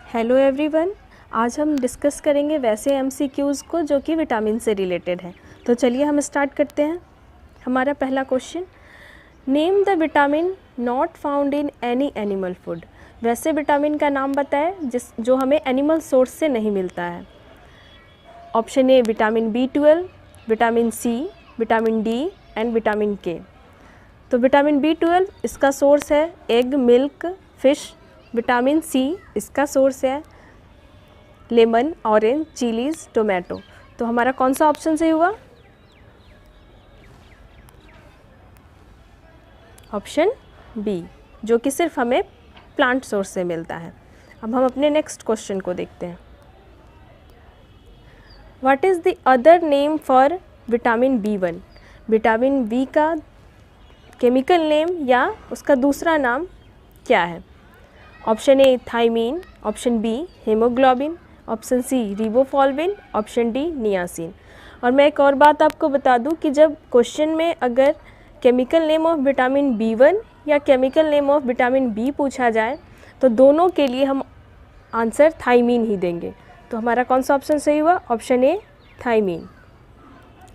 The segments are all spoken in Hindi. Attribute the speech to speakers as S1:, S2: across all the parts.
S1: हेलो एवरीवन, आज हम डिस्कस करेंगे वैसे एमसीक्यूज़ को जो कि विटामिन से रिलेटेड है। तो चलिए हम स्टार्ट करते हैं। हमारा पहला question, name the vitamin not found in any animal food. वैसे विटामिन का नाम बताएं जो हमें एनिमल सोर्स से नहीं मिलता है। Option A vitamin B12, vitamin C, vitamin D and vitamin K. तो विटामिन B12 इसका सोर्स है egg, milk, fish. Vitamin C इसका सोर्स है लेमन, ऑरेंज, चिलीज़, टोमेटो। तो हमारा कौन सा ऑप्शन सही हुआ? ऑप्शन बी, जो कि सिर्फ हमें प्लांट सोर्स से मिलता है। अब हम अपने नेक्स्ट क्वेश्चन को देखते हैं। What is the other name for vitamin B1? Vitamin B का केमिकल नेम या उसका दूसरा नाम क्या है? Option A thiamine, option B haemoglobin, option C riboflavin, option D niacin. और मैं एक और बात आपको बता दूं कि जब क्वेश्चन में अगर chemical name of vitamin B1 या chemical name of vitamin B पूछा जाए तो दोनों के लिए हम आंसर थाइमीन ही देंगे। तो हमारा कौन सा ऑप्शन सही हुआ? Option A thiamine.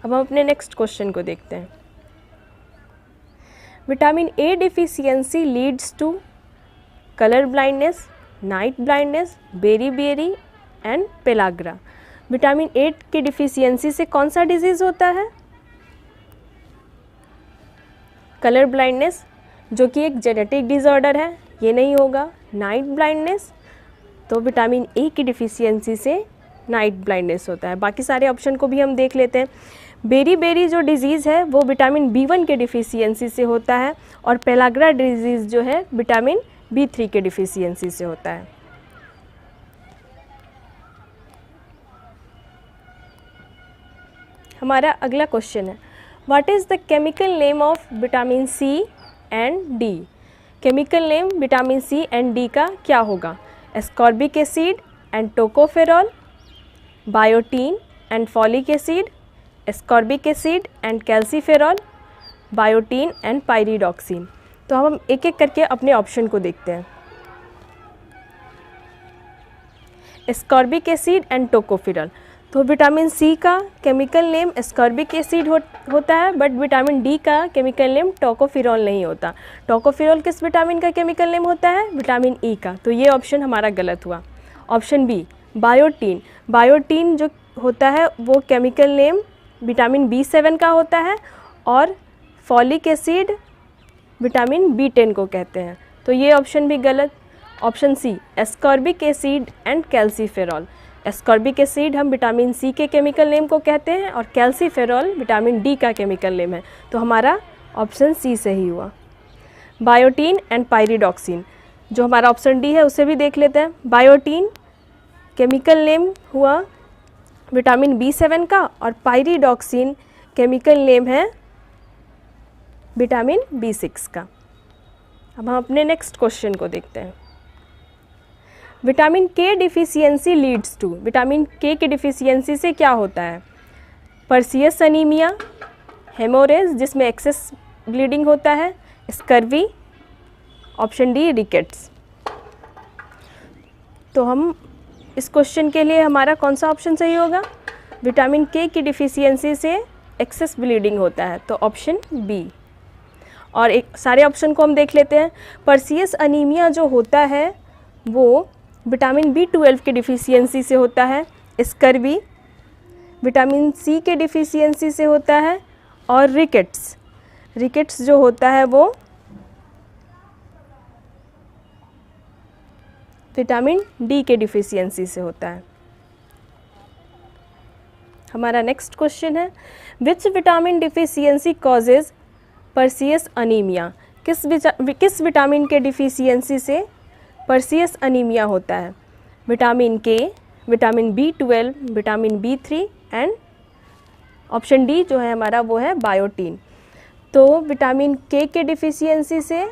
S1: अब हम अपने नेक्स्ट क्वेश्चन को देखते हैं। Vitamin A deficiency leads to colour blindness, night blindness, beri and pellagra. Vitamin A की डिफिशियंसी से कौन सा डिजीज़ होता है? कलर ब्लाइंडनेस, जो कि एक जेनेटिक डिसऑर्डर है, ये नहीं होगा। नाइट ब्लाइंडनेस, तो विटामिन ए की डिफिशियंसी से नाइट ब्लाइंडनेस होता है। बाकी सारे ऑप्शन को भी हम देख लेते हैं। बेरी जो डिजीज़ है वो विटामिन B1 के डिफिशियंसी से होता है और पेलाग्रा डिजीज़ जो है विटामिन B3 के डिफिशियंसी से होता है। हमारा अगला क्वेश्चन है, what is the chemical name of vitamin C and D? Chemical name vitamin C and D का क्या होगा? Ascorbic acid and tocopherol, biotin and folic acid, ascorbic acid and calciferol, biotin and pyridoxine. तो हम एक एक करके अपने ऑप्शन को देखते हैं। एस्कॉर्बिक एसिड एंड टोकोफेरॉल, तो विटामिन सी का केमिकल नेम एस्कॉर्बिक एसिड होता है, बट विटामिन डी का केमिकल नेम टोकोफेरॉल नहीं होता। टोकोफेरॉल किस विटामिन का केमिकल नेम होता है? विटामिन ई का। तो ये ऑप्शन हमारा गलत हुआ। ऑप्शन बी बायोटीन, बायोटीन जो होता है वो केमिकल नेम विटामिन B7 का होता है और फॉलिक एसिड विटामिन B10 को कहते हैं। तो ये ऑप्शन भी गलत। Option C ascorbic acid and calciferol, ascorbic acid हम विटामिन सी के केमिकल नेम को कहते हैं और कैल्सीफेरॉल विटामिन डी का केमिकल नेम है। तो हमारा ऑप्शन सी सही हुआ। बायोटीन एंड पायरिडॉक्सिन, जो हमारा ऑप्शन डी है उसे भी देख लेते हैं। बायोटीन केमिकल नेम हुआ विटामिन B7 का और पायरिडॉक्सिन केमिकल नेम है विटामिन B6 का। अब हम अपने नेक्स्ट क्वेश्चन को देखते हैं। विटामिन के डिफिशियंसी लीड्स टू, विटामिन के की डिफिशियंसी से क्या होता है? परसियस अनीमिया, हेमोरेज जिसमें एक्सेस ब्लीडिंग होता है, स्कर्वी, ऑप्शन डी रिकेट्स। तो हम इस क्वेश्चन के लिए हमारा कौन सा ऑप्शन सही होगा? विटामिन के की डिफिशियंसी से एक्सेस ब्लीडिंग होता है, तो ऑप्शन बी। और एक सारे ऑप्शन को हम देख लेते हैं। परसियस अनीमिया जो होता है वो विटामिन B12 के डिफिशियंसी से होता है, स्कर्वी विटामिन सी के डिफिशियंसी से होता है और रिकेट्स जो होता है वो विटामिन डी के डिफिशियंसी से होता है। हमारा नेक्स्ट क्वेश्चन है, which vitamin deficiency causes Perseus anaemia? किस विटामिन के डिफिशियंसी से परसियस अनीमिया होता है? विटामिन के, vitamin B12, vitamin B3 and option D जो है हमारा वो है बायोटीन। तो विटामिन के डिफिशियंसी से,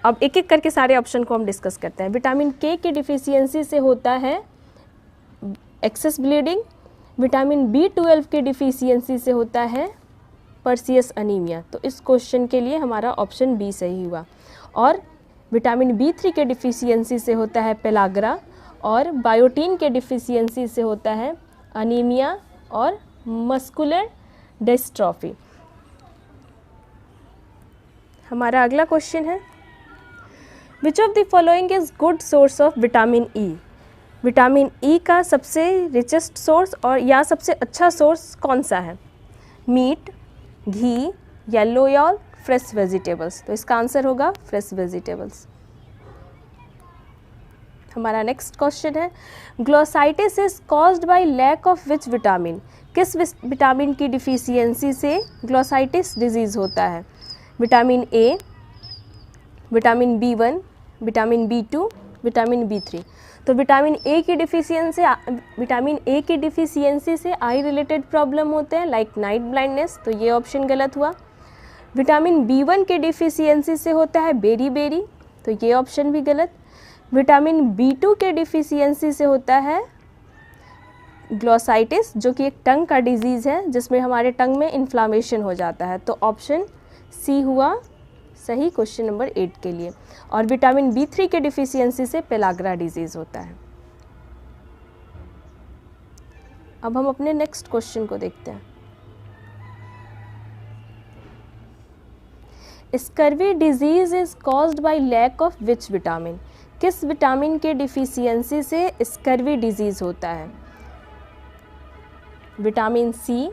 S1: अब एक एक करके सारे ऑप्शन को हम डिस्कस करते हैं। विटामिन के डिफिशियंसी से होता है एक्सेस ब्लीडिंग, विटामिन B12 के डिफिशियंसी से होता है परसियस अनीमिया। तो इस क्वेश्चन के लिए हमारा ऑप्शन बी सही हुआ। और विटामिन B3 के डिफिशियंसी से होता है पेलाग्रा, और बायोटीन के डिफिशियंसी से होता है अनीमिया और मस्कुलर डिस्ट्रॉफी। हमारा अगला क्वेश्चन है, which of the following is good source of vitamin E? Vitamin E का सबसे रिचेस्ट सोर्स और या सबसे अच्छा सोर्स कौन सा है? Meat, ghee, yellow oil, fresh vegetables. तो इसका आंसर होगा फ्रेश वेजिटेबल्स। हमारा नेक्स्ट क्वेश्चन है, glossitis is caused by lack of which vitamin? किस विटामिन की डिफिशियंसी से ग्लोसाइटिस डिजीज़ होता है? Vitamin A, vitamin B1, vitamin B2, vitamin B3। तो विटामिन ए की डिफिशियंसी से आई रिलेटेड प्रॉब्लम होते हैं लाइक नाइट ब्लाइंडनेस, तो ये ऑप्शन गलत हुआ। विटामिन B1 के डिफिशियंसी से होता है बेरी बेरी, तो ये ऑप्शन भी गलत। विटामिन B2 के डिफिशियंसी से होता है ग्लोसाइटिस, जो कि एक टंग का डिजीज़ है जिसमें हमारे टंग में इन्फ्लामेशन हो जाता है, तो ऑप्शन सी हुआ सही क्वेश्चन नंबर 8 के लिए। और विटामिन B3 के डिफिशियंसी से पेलाग्रा डिजीज़ होता है। अब हम अपने नेक्स्ट क्वेश्चन को देखते हैं, scurvy disease is caused by lack of which vitamin? किस विटामिन के डिफिशियंसी से स्कर्वी डिजीज़ होता है? Vitamin C,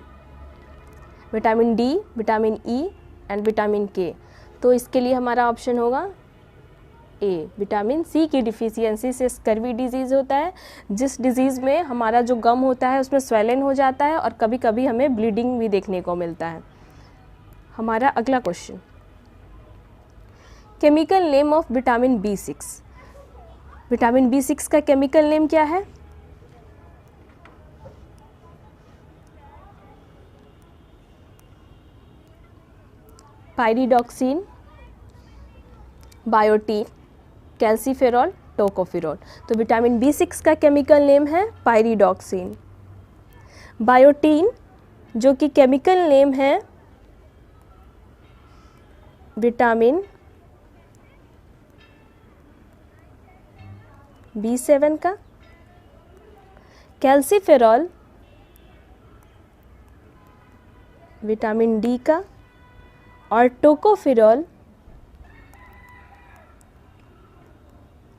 S1: vitamin D, vitamin E and vitamin K. तो इसके लिए हमारा ऑप्शन होगा ए, विटामिन सी की डिफिशियंसी से स्कर्वी डिजीज़ होता है, जिस डिजीज़ में हमारा जो गम होता है उसमें स्वेलन हो जाता है और कभी कभी हमें ब्लीडिंग भी देखने को मिलता है। हमारा अगला question, chemical name of vitamin B6? Vitamin B6 का केमिकल नेम क्या है? Pyridoxine, biotin, calciferol, tocopherol. तो विटामिन B6 का केमिकल नेम है पायरिडॉक्सिन। बायोटीन जो कि केमिकल नेम है विटामिन B7 का। कैल्सीफेरॉल विटामिन D का, और टोकोफेरॉल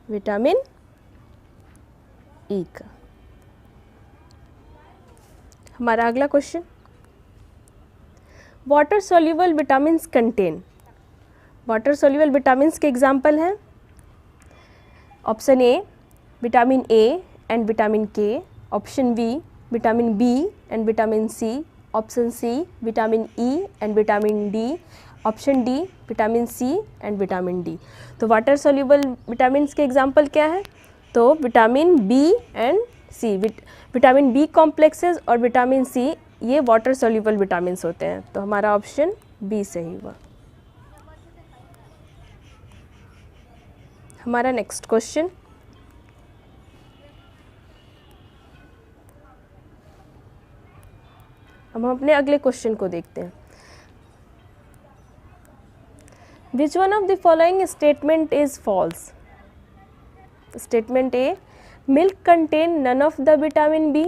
S1: विटामिन E का। हमारा अगला question, water soluble vitamins contain? Water soluble vitamins के एग्जाम्पल हैं option A vitamin A and vitamin K, option B vitamin B and vitamin C, option C vitamin E and vitamin D, option D vitamin C and vitamin D. तो वाटर सॉल्युबल विटामिन्स के एग्जाम्पल क्या है? तो vitamin B and C, vitamin B complexes और विटामिन सी, ये वाटर सॉल्युबल विटामिन्स होते हैं। तो हमारा ऑप्शन बी सही हुआ। हमारा नेक्स्ट क्वेश्चन, अब हम अपने अगले क्वेश्चन को देखते हैं। Which one of the following statement is false? Statement A, milk contain none of the vitamin B.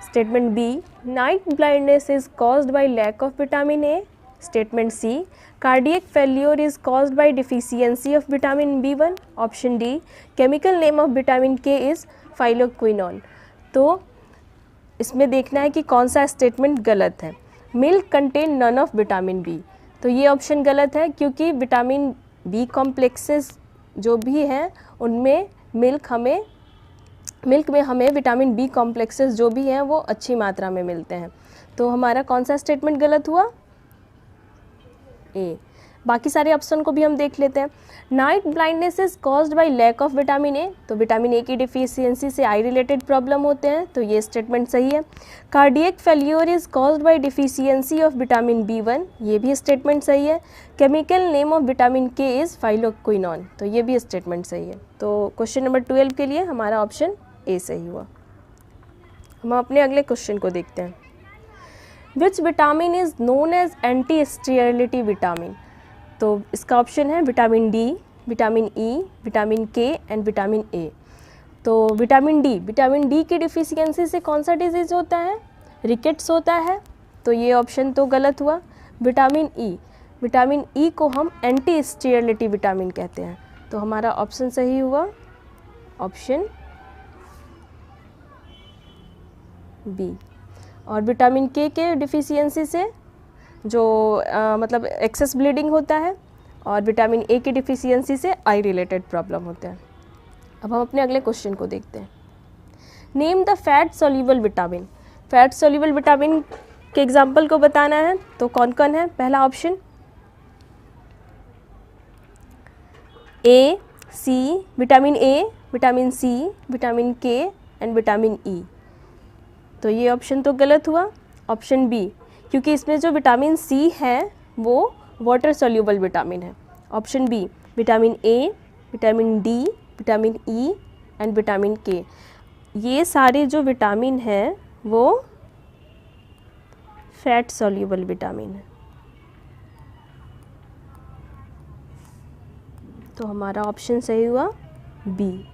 S1: Statement B, night blindness is caused by lack of vitamin A. Statement C, cardiac failure is caused by deficiency of vitamin B1। Option D, chemical name of vitamin K is phylloquinone. तो इसमें देखना है कि कौन सा स्टेटमेंट गलत है। Milk contain none of vitamin B, तो ये ऑप्शन गलत है क्योंकि विटामिन बी कॉम्प्लेक्सेस जो भी हैं उनमें मिल्क में हमें विटामिन बी कॉम्प्लेक्सेस जो भी हैं वो अच्छी मात्रा में मिलते हैं। तो हमारा कौन सा स्टेटमेंट गलत हुआ? ए। बाकी सारे ऑप्शन को भी हम देख लेते हैं। Night blindness is caused by lack of vitamin A, तो विटामिन ए की डिफिशियंसी से आई रिलेटेड प्रॉब्लम होते हैं, तो ये स्टेटमेंट सही है। Cardiac failure is caused by deficiency of vitamin B1, ये भी स्टेटमेंट सही है। Chemical name of vitamin K is phylloquinone, तो ये भी स्टेटमेंट सही है। तो क्वेश्चन नंबर 12 के लिए हमारा ऑप्शन ए सही हुआ। हम अपने अगले क्वेश्चन को देखते हैं। Which vitamin is known as anti sterility vitamin? तो इसका ऑप्शन है vitamin D, vitamin E, vitamin K and vitamin A. तो विटामिन डी की डिफिशियंसी से कौन सा डिजीज़ होता है? रिकेट्स होता है, तो ये ऑप्शन तो गलत हुआ। विटामिन ई को हम एंटी स्टेरिलिटी विटामिन कहते हैं, तो हमारा ऑप्शन सही हुआ ऑप्शन बी। और विटामिन के डिफिशियंसी से जो मतलब एक्सेस ब्लीडिंग होता है, और विटामिन ए की डिफिशियंसी से आई रिलेटेड प्रॉब्लम होते हैं। अब हम अपने अगले क्वेश्चन को देखते हैं। Name the fat soluble vitamin. Fat soluble vitamin के एग्जाम्पल को बताना है, तो कौन कौन है? पहला option A, C, vitamin A, vitamin C, vitamin K and vitamin E. तो ये ऑप्शन तो गलत हुआ, ऑप्शन बी, क्योंकि इसमें जो विटामिन सी है वो वाटर सोल्यूबल विटामिन है। Option B, vitamin A, vitamin D, vitamin E and vitamin K, ये सारे जो विटामिन हैं वो फैट सोल्यूबल विटामिन है। तो हमारा ऑप्शन सही हुआ बी।